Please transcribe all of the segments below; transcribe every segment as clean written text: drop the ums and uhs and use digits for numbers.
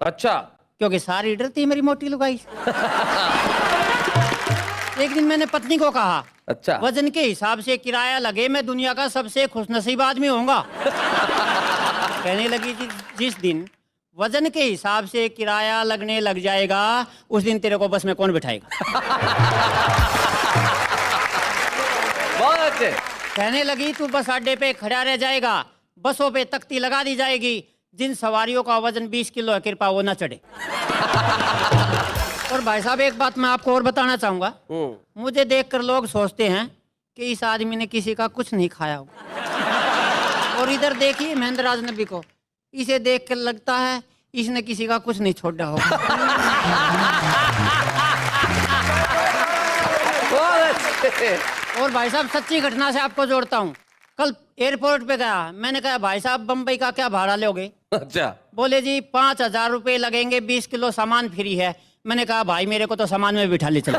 अच्छा, क्योंकि सारी डरती है मेरी मोटी लुगाई से। एक दिन मैंने पत्नी को कहा, अच्छा, वजन के हिसाब से किराया लगे मैं दुनिया का सबसे खुशनसीब आदमी होऊंगा। कहने लगी जिस दिन वजन के हिसाब से किराया लगने लग जाएगा उस दिन तेरे को बस में कौन बिठाएगा। बहुत अच्छे। कहने लगी तू बस अड्डे पे खड़ा रह जाएगा, बसों पे तख्ती लगा दी जाएगी, जिन सवारियों का वजन 20 किलो है कृपा वो ना चढ़े। और भाई साहब एक बात मैं आपको और बताना चाहूंगा, मुझे देखकर लोग सोचते हैं कि इस आदमी ने किसी का कुछ नहीं खाया होगा। और इधर देखिए महेंद्र राज नबी को, इसे देख कर लगता है इसने किसी का कुछ नहीं छोड़ा होगा। बहुत अच्छे। और भाई साहब सच्ची घटना से आपको जोड़ता हूँ। कल एयरपोर्ट पे गया, मैंने कहा भाई साहब बम्बई का क्या भाड़ा लोगे? अच्छा, बोले जी 5,000 रुपये लगेंगे, 20 किलो सामान फ्री है। मैंने कहा भाई मेरे को तो सामान में बिठा ले चलो।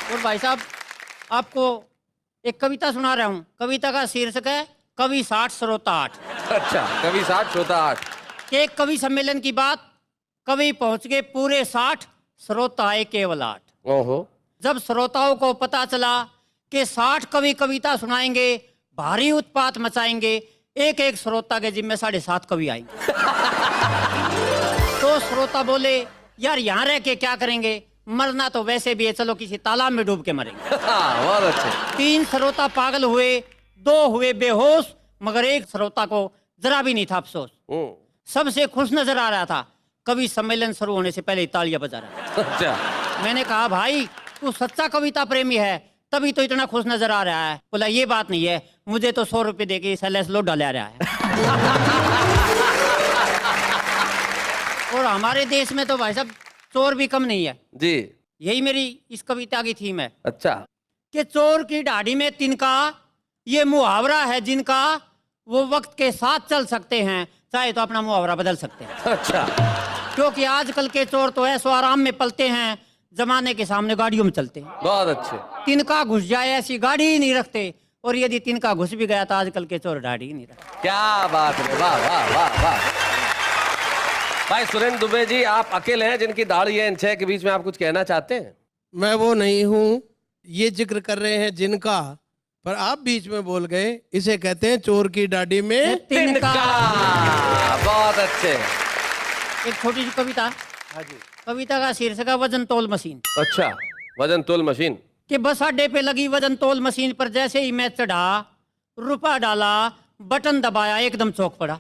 और भाई साहब आपको एक कविता सुना रहा हूँ। कविता का शीर्षक है कवि 60 श्रोता 8। अच्छा, कवि 60 श्रोता 8। एक कवि सम्मेलन की बात, कवि पहुंच गए पूरे 60, श्रोता आए केवल 8। ओहो। जब श्रोताओं को पता चला कि 60 कवि कविता सुनाएंगे, भारी उत्पात मचाएंगे, एक एक श्रोता के जिम्मे 7.5 कवि आएंगे। तो श्रोता बोले यार यहाँ रह के क्या करेंगे, मरना तो वैसे भी है, चलो किसी तालाब में डूब के मरेंगे। बहुत अच्छे। 3 श्रोता पागल हुए, 2 हुए बेहोश, मगर एक श्रोता को जरा भी नहीं था अफसोस। सबसे खुश नजर आ रहा था, कवि सम्मेलन शुरू होने से पहले ही तालियां बजा रहा था। अच्छा। मैंने कहा भाई तू सच्चा कविता प्रेमी है तभी तो इतना खुश नजर आ रहा है। बोला ये बात नहीं है, मुझे तो 100 रुपए देके सैलेस लोड डाला रहा है। और हमारे देश में तो भाई साहब चोर भी कम नहीं है जी। यही मेरी इस कविता की थीम है अच्छा। कि चोर की दाढ़ी में तिनका, ये मुहावरा है जिनका, वो वक्त के साथ चल सकते हैं, चाहे तो अपना मुहावरा बदल सकते हैं। अच्छा। क्योंकि आजकल के चोर तो ऐसो आराम में पलते हैं, जमाने के सामने गाड़ियों में चलते हैं। बहुत अच्छे। तिनका घुस जाए ऐसी गाड़ी ही नहीं रखते, और यदि तिनका घुस भी गया तो आजकल के चोर दाढ़ी ही नहीं रखते। क्या बात है, वाह वाह वाह वाह। भाई सुरेंद्र दुबे जी, आप अकेले हैं जिनकी दाढ़ी है इन 6 के बीच में, आप कुछ कहना चाहते हैं? मैं वो नहीं हूँ, ये जिक्र कर रहे हैं जिनका, पर आप बीच में बोल गए। इसे कहते हैं चोर की दाढ़ी में तिनका। बहुत अच्छे। एक छोटी सी कविता। हाँ जी। कविता का शीर्षक है वजन तोल मशीन। अच्छा, वजन तोल मशीन। कि बस अड्डे पे लगी वजन तोल मशीन पर जैसे ही मैं चढ़ा, रुपया डाला, बटन दबाया, एकदम चौक पड़ा।